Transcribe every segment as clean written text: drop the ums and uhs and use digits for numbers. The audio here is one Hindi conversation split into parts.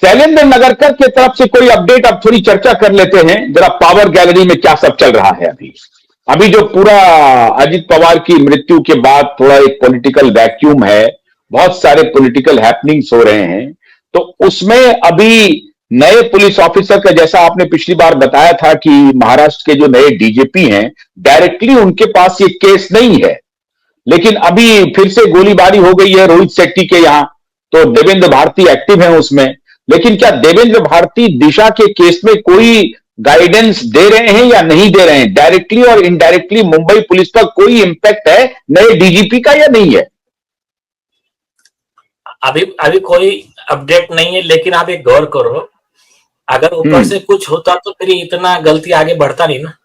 शैलेंद्र नगरकर की तरफ से कोई अपडेट, अब थोड़ी चर्चा कर लेते हैं जरा पावर गैलरी में क्या सब चल रहा है अभी। अभी जो पूरा अजित पवार की मृत्यु के बाद थोड़ा एक पॉलिटिकल वैक्यूम है, बहुत सारे पॉलिटिकल हैपनिंग्स हो रहे हैं, तो उसमें अभी नए पुलिस ऑफिसर का, जैसा आपने पिछली बार बताया था कि महाराष्ट्र के जो नए डीजीपी हैं, डायरेक्टली उनके पास ये केस नहीं है, लेकिन अभी फिर से गोलीबारी हो गई है रोहित शेट्टी के यहां, तो देवेंद्र भारती एक्टिव है उसमें। लेकिन क्या देवेंद्र भारती दिशा के केस में कोई गाइडेंस दे रहे हैं या नहीं दे रहे हैं? डायरेक्टली और इनडायरेक्टली मुंबई पुलिस पर कोई इंपैक्ट है नए डीजीपी का या नहीं है? अभी अभी कोई अपडेट नहीं है, लेकिन आप एक गौर करो, अगर ऊपर से कुछ होता तो फिर इतना गलती आगे बढ़ता नहीं ना।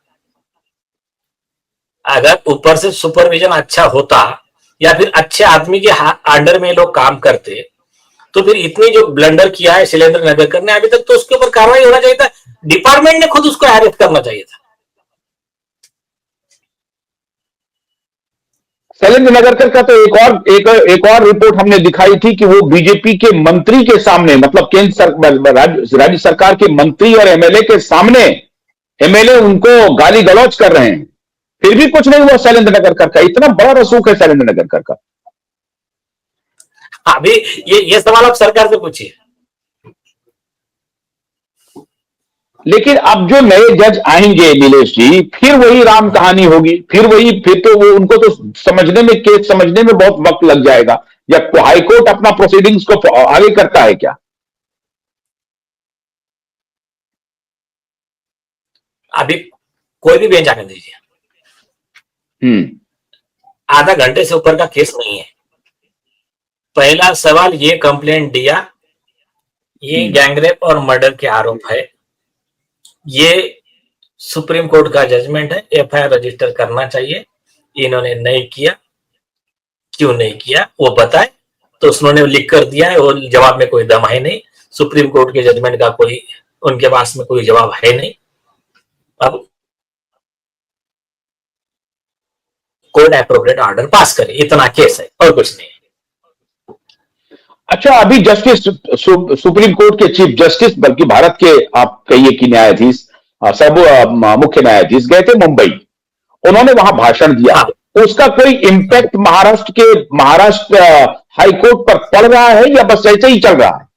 अगर ऊपर से सुपरविजन अच्छा होता या फिर अच्छे आदमी के अंडर में लोग काम करते, तो फिर इतनी जो ब्लंडर किया है शैलेंद्र नगरकर ने अभी तक, तो उसके ऊपर कार्रवाई होना चाहिए था। डिपार्टमेंट ने खुद उसको अरेस्ट करना चाहिए था। शैलेंद्र नगरकर का तो एक और रिपोर्ट हमने दिखाई थी कि वो बीजेपी के मंत्री के सामने, मतलब राज्य सरकार के मंत्री और एमएलए के सामने एमएलए उनको गाली गलौज कर रहे हैं, फिर भी कुछ नहीं हुआ शैलेंद्र नगरकर का। इतना बड़ा रसूख है शैलेंद्र नगरकर का। अभी ये सवाल आप सरकार से पूछिए। लेकिन अब जो नए जज आएंगे नीलेश जी, फिर वही राम कहानी होगी, फिर तो वो उनको तो समझने में, केस समझने में बहुत वक्त लग जाएगा। या हाईकोर्ट अपना प्रोसीडिंग्स को आगे करता है क्या? अभी कोई भी बेंच आने दीजिए, आधा घंटे से ऊपर का केस नहीं है। पहला सवाल, ये कंप्लेंट दिया, ये गैंगरेप और मर्डर के आरोप है, ये सुप्रीम कोर्ट का जजमेंट है, एफआईआर रजिस्टर करना चाहिए, इन्होंने नहीं किया, क्यों नहीं किया वो बताए। तो उन्होंने लिख कर दिया है, वो जवाब में कोई दम है नहीं, सुप्रीम कोर्ट के जजमेंट का कोई उनके पास में कोई जवाब है नहीं। अब कोर्ट एप्रोप्रिएट ऑर्डर पास करे, इतना केस है और कुछ नहीं। अच्छा, अभी जस्टिस, सुप्रीम कोर्ट के चीफ जस्टिस, बल्कि भारत के आप कहिए कि न्यायाधीश, सब मुख्य न्यायाधीश गए थे मुंबई, उन्होंने वहां भाषण दिया। हाँ। उसका कोई इंपैक्ट महाराष्ट्र हाईकोर्ट पर पड़ रहा है या बस ऐसे ही चल रहा है?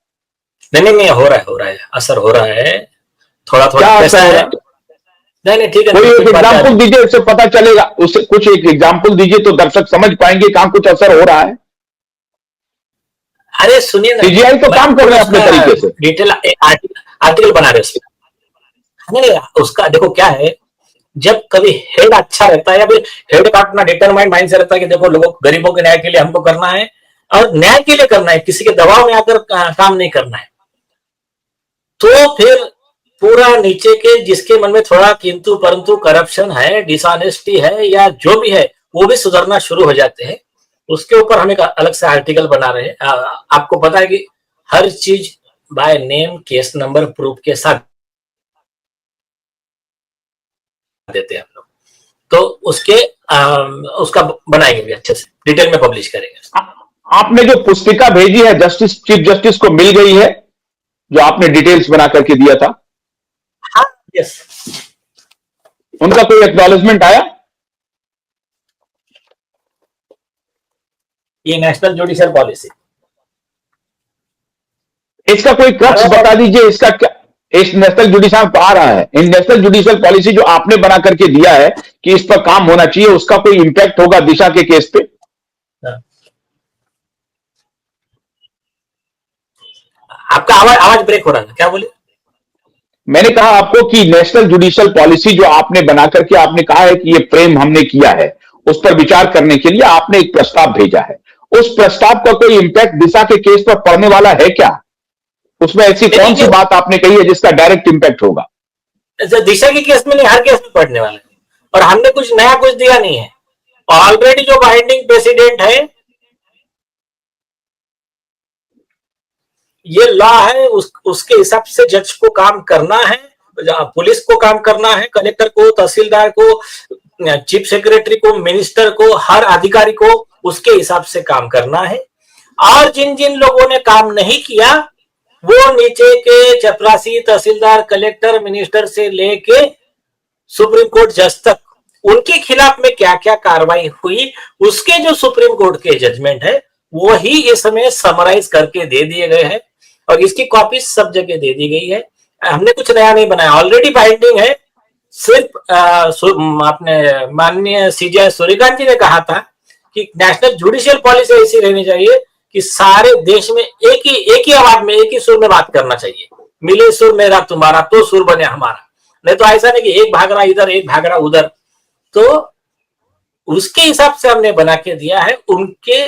नहीं, हो रहा है, असर हो रहा है, थोड़ा क्या असर हो रहा है? नहीं ठीक है। कोई एक एग्जाम्पल दीजिए, उससे पता चलेगा, उससे कुछ एक एग्जाम्पल दीजिए तो दर्शक समझ पाएंगे कहां कुछ असर हो रहा है। अरे सुनिए ना, सीजीआई तो काम कर रहे हैं अपने तरीके से, डिटेल आर्टिकल बना रहे उसमें। उसका देखो क्या है, जब कभी हेड अच्छा रहता है या फिर हेड का अपना डिटरमाइंड माइंड से रहता है कि देखो लोगों गरीबों के न्याय के लिए हमको करना है और न्याय के लिए करना है, किसी के दबाव में आकर काम नहीं करना है, तो फिर पूरा नीचे के जिसके मन में थोड़ा किंतु परंतु करप्शन है, डिसऑनेस्टी है या जो भी है, वो भी सुधरना शुरू हो जाते हैं। उसके ऊपर हम एक अलग से आर्टिकल बना रहे हैं। आपको पता है कि हर चीज by name, case number, proof के साथ देते हैं हम लोग, तो उसका बनाएंगे भी, अच्छे से डिटेल में पब्लिश करेंगे। आपने जो पुस्तिका भेजी है जस्टिस, चीफ जस्टिस को मिल गई है, जो आपने डिटेल्स बना करके दिया था? हाँ, यस। उनका कोई एक्नॉलेजमेंट आया? ये नेशनल जुडिशियल पॉलिसी, इसका कोई क्रक्स बता दीजिए, इसका क्या, इस नेशनल जुडिशियल आ रहा है, इन नेशनल जुडिशियल पॉलिसी जो आपने बना करके दिया है कि इस पर काम होना चाहिए, उसका कोई इंपैक्ट होगा दिशा के केस पे? आपका आवाज ब्रेक हो रहा था, क्या बोले? मैंने कहा आपको कि नेशनल जुडिशियल पॉलिसी जो आपने बना करके आपने कहा है कि ये फ्रेम हमने किया है, उस पर विचार करने के लिए आपने एक प्रस्ताव भेजा है, उस प्रस्ताव का कोई इंपैक्ट दिशा के केस पर पड़ने वाला है क्या? उसमें ऐसी कौन सी बात आपने कही है जिसका डायरेक्ट इंपैक्ट होगा? दिशा के केस में नहीं, हर केस में पड़ने वाला है, और हमने कुछ नया कुछ दिया नहीं है। ऑलरेडी जो बाइंडिंग प्रेसिडेंट है, ये लॉ है, उसके हिसाब से जज को काम करना है, पुलिस को काम करना है, कलेक्टर को, तहसीलदार को, चीफ सेक्रेटरी को, मिनिस्टर को, हर अधिकारी को उसके हिसाब से काम करना है। और जिन जिन लोगों ने काम नहीं किया वो नीचे के चपरासी, तहसीलदार, कलेक्टर, मिनिस्टर से लेके सुप्रीम कोर्ट जज तक उनके खिलाफ में क्या क्या कार्रवाई हुई, उसके जो सुप्रीम कोर्ट के जजमेंट है वो ही इस समय समराइज करके दे दिए गए हैं और इसकी कॉपी सब जगह दे दी गई है। हमने कुछ नया नहीं बनाया, ऑलरेडी बाइंडिंग है। सिर्फ आपने माननीय सीजे सूर्यकांत जी ने कहा था कि नेशनल जुडिशियल पॉलिसी ऐसी रहनी चाहिए कि सारे देश में एक ही आवाज में, एक ही सुर में बात करना चाहिए। मिले सुर मेरा तुम्हारा तो सुर बने हमारा, नहीं तो ऐसा नहीं कि एक भाग रहा इधर एक भाग रहा उधर। तो उसके हिसाब से हमने बना के दिया है उनके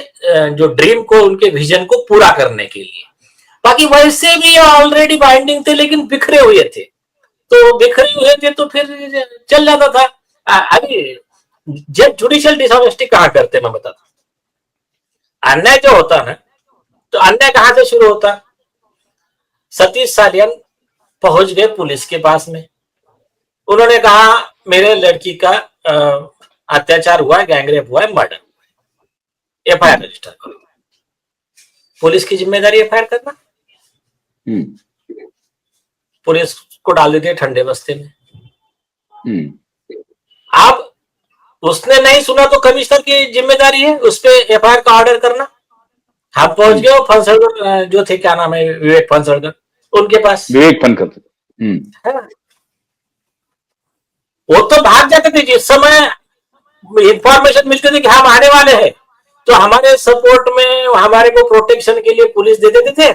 जो ड्रीम को, उनके विजन को पूरा करने के लिए। बाकी वैसे भी ऑलरेडी बाइंडिंग थे लेकिन बिखरे हुए थे, तो बिखरे हुए थे तो फिर चल जाता था। अभी जब जुडिशियल डिसऑनेस्टी कहा करते, मैं बताता हूं, अन्याय जो होता है तो अन्याय कहां से शुरू होता। सतीश सालियन पहुंच गए पुलिस के पास में, उन्होंने कहा मेरे लड़की का अत्याचार हुआ है, गैंगरेप हुआ है, मर्डर, एफआईआर रजिस्टर करो। पुलिस की जिम्मेदारी एफआईआर करना, पुलिस को डाल देते ठंडे बस्ते में। अब उसने नहीं सुना तो कमिश्नर की जिम्मेदारी है उस पर एफआईआर का ऑर्डर करना। हम पहुंच गए फनसलगर जो थे, क्या नाम है, विवेक फनसलगर, उनके पास। विवेक फनसलगर वो तो भाग जाते थे जिस समय इंफॉर्मेशन मिलती थी कि हम आने वाले हैं, तो हमारे सपोर्ट में, हमारे को प्रोटेक्शन के लिए पुलिस दे देते थे।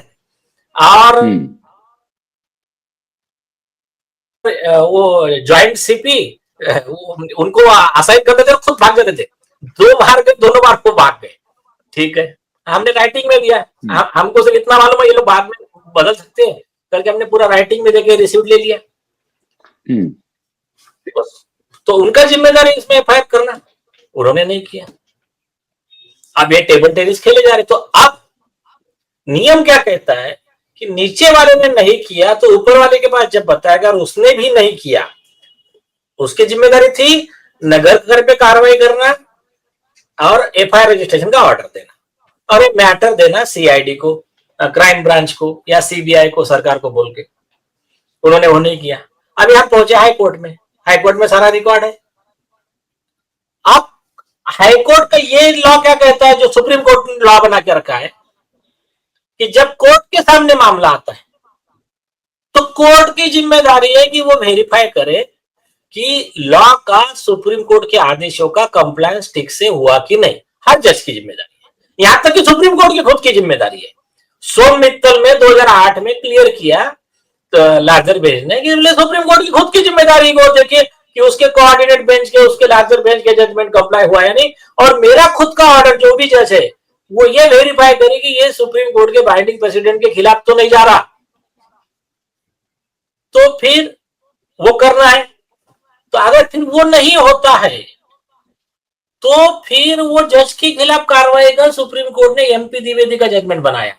और वो ज्वाइंट सीपी उनको असाइन करते थे और खुद भाग जाते थे। 2 बार गए, दोनों बार को भाग गए। ठीक है, हमने राइटिंग में दिया, हमको सिर्फ इतना मालूम है ये लोग बाद में बदल सकते हैं करके हमने पूरा राइटिंग में देके रिसीव ले लिया। तो उनका जिम्मेदारी इसमें एफआईआर करना, उन्होंने नहीं किया। अब ये टेबल टेनिस खेले जा रहे। तो अब नियम क्या कहता है कि नीचे वाले ने नहीं किया तो ऊपर वाले के पास जब बताएगा और उसने भी नहीं किया, उसकी जिम्मेदारी थी नगर घर पे कार्रवाई करना और एफआईआर रजिस्ट्रेशन का ऑर्डर देना और एक मैटर देना सीआईडी को, क्राइम ब्रांच को या सीबीआई को, सरकार को बोल के। उन्होंने वो नहीं किया। अब यहां पहुंचे हाई कोर्ट में, हाई कोर्ट में सारा रिकॉर्ड है। अब हाई कोर्ट का ये लॉ क्या कहता है, जो सुप्रीम कोर्ट ने लॉ बना के रखा है कि जब कोर्ट के सामने मामला आता है तो कोर्ट की जिम्मेदारी है कि वो वेरीफाई करे कि लॉ का, सुप्रीम कोर्ट के आदेशों का कंप्लायंस ठीक से हुआ कि नहीं। हर जज की जिम्मेदारी है, यहां तक कि सुप्रीम कोर्ट की खुद की जिम्मेदारी है। सोम मित्तल में 2008 में क्लियर किया तो लार्जर बेंच ने कि सुप्रीम कोर्ट की खुद की जिम्मेदारी को देखिए कि उसके कोऑर्डिनेट बेंच के, उसके लार्जर बेंच के जजमेंट कंप्लाई हुआ है नहीं, और मेरा खुद का ऑर्डर जो भी जज है वो ये वेरीफाई करे कि ये सुप्रीम कोर्ट के बाइंडिंग प्रेसिडेंट के खिलाफ तो नहीं जा रहा, तो फिर वो करना है। तो अगर फिर वो नहीं होता है तो फिर वो जज के खिलाफ कार्रवाई का सुप्रीम कोर्ट ने एमपी द्विवेदी का जजमेंट बनाया।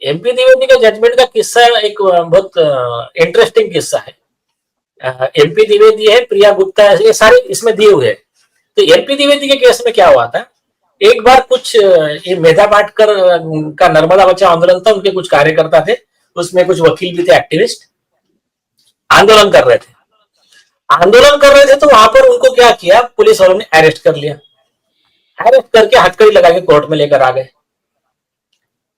एमपी द्विवेदी का जजमेंट का किस्सा एक बहुत इंटरेस्टिंग किस्सा है। एमपी द्विवेदी है, प्रिया गुप्ता है, ये सारे इसमें दिए हुए हैं। तो एमपी द्विवेदी के केस में क्या हुआ था, एक बार कुछ ये मेधा पाटकर का नर्मदा बचाओ आंदोलन था, उनके कुछ कार्यकर्ता थे, उसमें कुछ वकील भी थे, एक्टिविस्ट आंदोलन कर रहे थे। तो वहां पर उनको क्या किया, पुलिस वालों ने अरेस्ट कर लिया। अरेस्ट करके हथकड़ी लगा के कोर्ट में लेकर आ गए।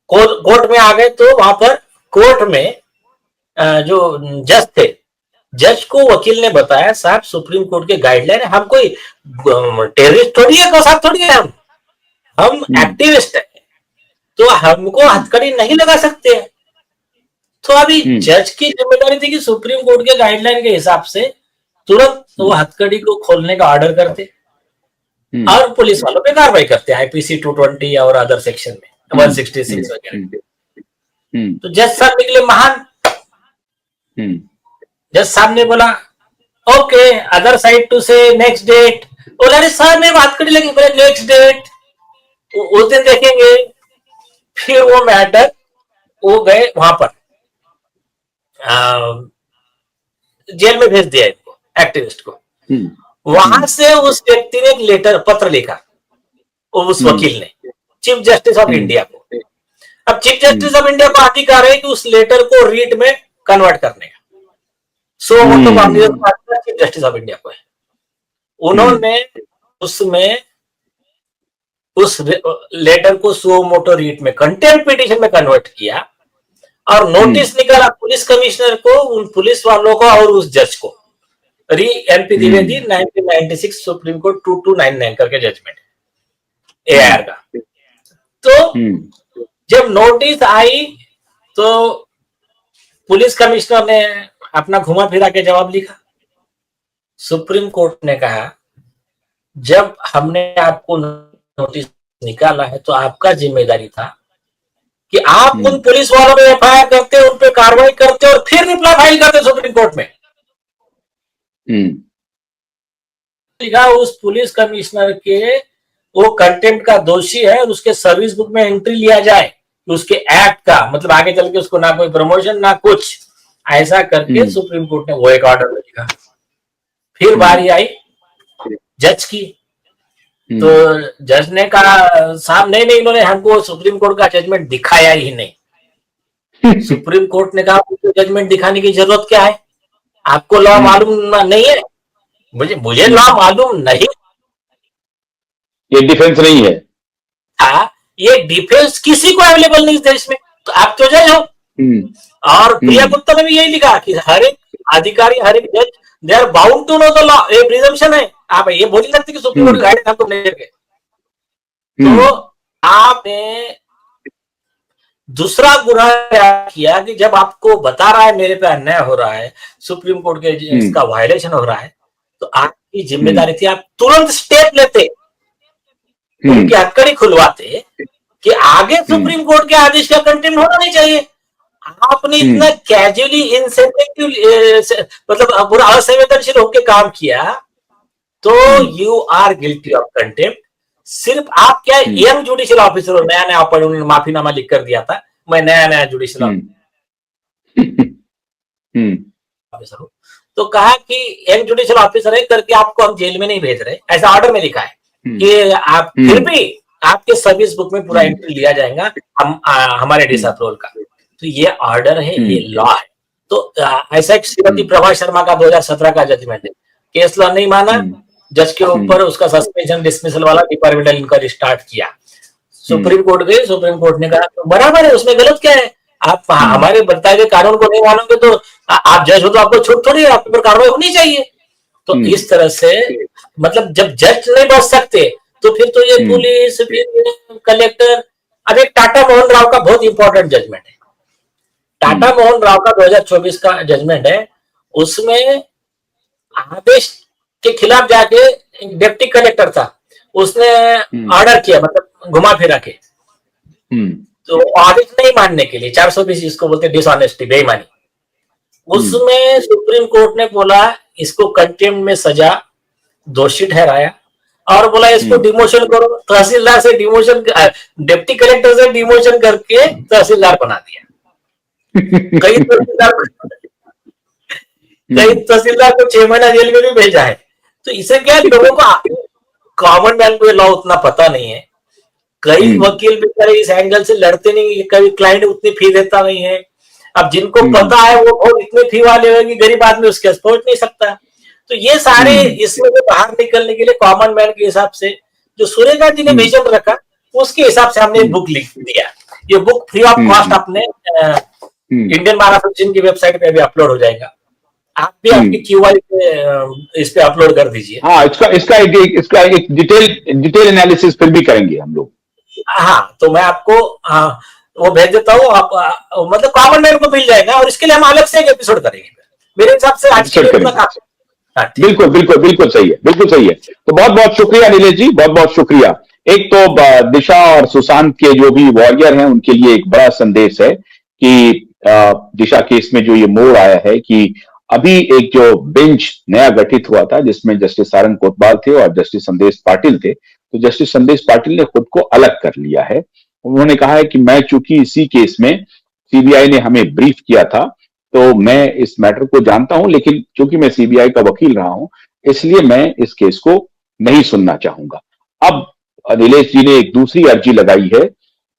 कोर्ट में आ गए तो वहां पर कोर्ट में जो जज थे, जज को वकील ने बताया साहब सुप्रीम कोर्ट के गाइडलाइन है, हम कोई टेररिस्ट थोड़ी है, कोसाक थोड़ी है, हम एक्टिविस्ट है, तो हमको हथकड़ी नहीं लगा सकते। तो अभी जज की जिम्मेदारी थी कि सुप्रीम कोर्ट के गाइडलाइन के हिसाब से तुरंत वो हथकड़ी को खोलने का ऑर्डर करते और पुलिस वालों पे कार्रवाई करते, आईपीसी 220 और अदर सेक्शन में 166 वगैरह। तो जज साहब निकले महान। जज साहब ने बोला ओके, अदर साइड टू से नेक्स्ट डेट। बोला अरे साहब मेरे हथकड़ी लगी, बोले नेक्स्ट डेट उस दिन देखेंगे। फिर वो मैटर वो गए वहां पर जेल में भेज दिया इनको, एक्टिविस्ट को। वहां से उस व्यक्ति ने एक लेटर, पत्र लिखा उस वकील ने चीफ जस्टिस ऑफ इंडिया को, अब चीफ जस्टिस ऑफ इंडिया को अधिकार है कि उस लेटर को रीट में कन्वर्ट करने का, सो मोटो का चीफ जस्टिस ऑफ इंडिया को है। उन्होंने उसमें उस लेटर को सो मोटो रीट में कंटेम्प्ट पिटीशन में कन्वर्ट किया और नोटिस निकाला पुलिस कमिश्नर को, उन पुलिस वालों को और उस जज को। री एमपी द्विवेदी 1996 सुप्रीम कोर्ट 2299 करके जजमेंट एआर का। तो जब नोटिस आई तो पुलिस कमिश्नर ने अपना घुमा फिरा के जवाब लिखा। सुप्रीम कोर्ट ने कहा जब हमने आपको नोटिस निकाला है तो आपका जिम्मेदारी था कि आप उन पुलिस वालों में एफआईआर करते, उन पे कार्रवाई करते और फिर रिप्लाई फाइल करते सुप्रीम कोर्ट में। लिखा उस पुलिस कमिश्नर के वो कंटेम्प्ट का दोषी है और उसके सर्विस बुक में एंट्री लिया जाए, उसके एक्ट का मतलब आगे चल के उसको ना कोई प्रमोशन ना कुछ, ऐसा करके सुप्रीम कोर्ट ने वो एक ऑर्डर लिखा। फिर बारी आई जज की, तो जज ने कहा साहब नहीं इन्होंने हमको सुप्रीम कोर्ट का जजमेंट दिखाया ही नहीं। सुप्रीम कोर्ट ने कहा जजमेंट दिखाने की जरूरत क्या है, आपको लॉ मालूम नहीं है? मुझे लॉ मालूम नहीं, ये डिफेंस नहीं है। हाँ, ये डिफेंस किसी को अवेलेबल नहीं देश में, तो आप तो जज हो। और प्रिया गुप्ता ने भी यही लिखा कि हर एक अधिकारी, हर एक जज they are bound to know the law, ये प्रिजम्पशन है। आप ये बोल नहीं सकते कि सुप्रीम कोर्ट गाइड आपको नहीं देंगे। तो आपने दूसरा गुनाह किया कि जब आपको बता रहा है मेरे पे अन्याय हो रहा है, सुप्रीम कोर्ट के इसका वायलेशन हो रहा है, तो आपकी जिम्मेदारी थी आप तुरंत स्टेप लेते, उनकी हथकड़ी खुलवाते कि आगे सुप्रीम कोर्ट के आदेश का कंटेम्प्ट होना नहीं चाहिए। आपने इतना कैजुअली इनसेंसिटिव मतलब पूरा असंवेदनशील होकर काम किया, तो you are guilty of contempt. सिर्फ आप क्या यंग जुडिशियल ऑफिसर हो, नया नया उन्होंने माफीनामा लिख कर दिया था, मैं नया जुडिशियल ऑफिसर हूं, तो कहा कि यंग जुडिशियल ऑफिसर है करके आपको हम जेल में नहीं भेज रहे, ऐसा ऑर्डर में लिखा है कि आप फिर भी आपके सर्विस बुक में पूरा एंट्री लिया जाएगा हमारे डिसअप्रूवल का। तो ये ऑर्डर है, ये लॉ है। तो ऐसा श्रीमती प्रभा शर्मा का 2017 का जजमेंट है, केस लॉ नहीं माना, जज के ऊपर उसका सस्पेंशन डिसमिसल वाला डिपार्टमेंटल इंक्वायरी स्टार्ट किया। सुप्रीम कोर्ट गए, सुप्रीम कोर्ट ने कहा तो बराबर है, उसमें गलत क्या है, आप हमारे बताए गए कानून को नहीं मानोगे तो आप जज हो तो आपको छूट थोड़ी है, आपके ऊपर कार्रवाई होनी चाहिए। तो इस तरह से मतलब जब जज नहीं बच सकते तो फिर तो ये पुलिस, फिर कलेक्टर। अब एक टाटा मोहन राव का बहुत इंपॉर्टेंट जजमेंट है, टाटा मोहन राव का 2024 का जजमेंट है। उसमें आदेश के खिलाफ जाके एक डिप्टी कलेक्टर था, उसने ऑर्डर किया मतलब घुमा फिरा के, तो आदेश नहीं मानने के लिए 420 इसको बोलते डिसऑनेस्टी, बेईमानी। उसमें सुप्रीम कोर्ट ने बोला इसको कंटेम्प्ट में सजा दोषी ठहराया और बोला इसको डिमोशन करो। तहसीलदार से डिमोशन, डिप्टी कलेक्टर से डिमोशन करके तहसीलदार बना दिया। कई तहसीलदार को 6 महीना जेल में भी भेजा है। तो इसे क्या लोगों को कॉमन मैन को लॉ उतना पता नहीं है। कई वकील बेचारे इस एंगल से लड़ते नहीं, कभी क्लाइंट उतनी फी देता नहीं है। अब जिनको पता है वो बहुत इतने फी वाले होंगे, गरीब आदमी उसके पास पहुंच नहीं सकता। तो ये सारे इसमें बाहर निकलने के लिए कॉमन मैन के हिसाब से जो सूर्यकांत जी ने विजन रखा उसके हिसाब से हमने बुक लिख दिया। ये बुक फ्री ऑफ कॉस्ट अपने इंडियन बार एसोसिएशन की वेबसाइट पे भी अपलोड हो जाएगा। आप भी आपकी क्यूआई पे इस पे अपलोड कर दीजिए। हाँ, इसका एक डिटेल एनालिसिस फिर भी करेंगे हम लोग। हाँ, तो मैं आपको वो भेज देता हूँ, आप मतलब कॉमन मैन को मिल जाएगा और इसके लिए हम अलग से एक एपिसोड करेंगे। मेरे हिसाब से आज के लिए बिल्कुल सही है, बिल्कुल सही है। तो बहुत बहुत शुक्रिया नीलेश जी, बहुत बहुत शुक्रिया। एक तो दिशा और सुशांत के जो भी वॉरियर हैं उनके लिए एक बड़ा संदेश है कि दिशा केस में जो ये मोड़ आया है कि अभी एक जो बेंच नया गठित हुआ था जिसमें जस्टिस सारंग कोतवाल थे और जस्टिस संदेश पाटिल थे, तो जस्टिस संदेश पाटिल ने खुद को अलग कर लिया है। उन्होंने कहा है कि मैं चूंकि इसी केस में सीबीआई ने हमें ब्रीफ किया था तो मैं इस मैटर को जानता हूं, लेकिन चूंकि मैं सीबीआई का वकील रहा हूं इसलिए मैं इस केस को नहीं सुनना चाहूंगा। अब नीलेश जी ने एक दूसरी अर्जी लगाई है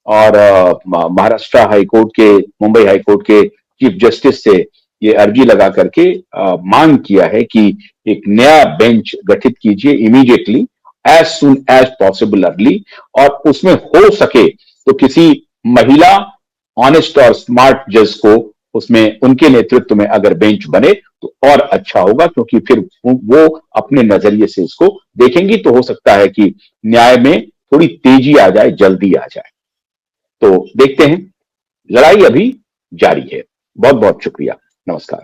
और महाराष्ट्र हाईकोर्ट के, मुंबई हाईकोर्ट के चीफ जस्टिस से ये अर्जी लगा करके मांग किया है कि एक नया बेंच गठित कीजिए immediately, as soon as possible early, और उसमें हो सके तो किसी महिला ऑनेस्ट और स्मार्ट जज को उसमें उनके नेतृत्व में अगर बेंच बने तो और अच्छा होगा, क्योंकि फिर वो अपने नजरिए से इसको देखेंगी तो हो सकता है कि न्याय में थोड़ी तेजी आ जाए, जल्दी आ जाए। तो देखते हैं, लड़ाई अभी जारी है। बहुत बहुत शुक्रिया, नमस्कार।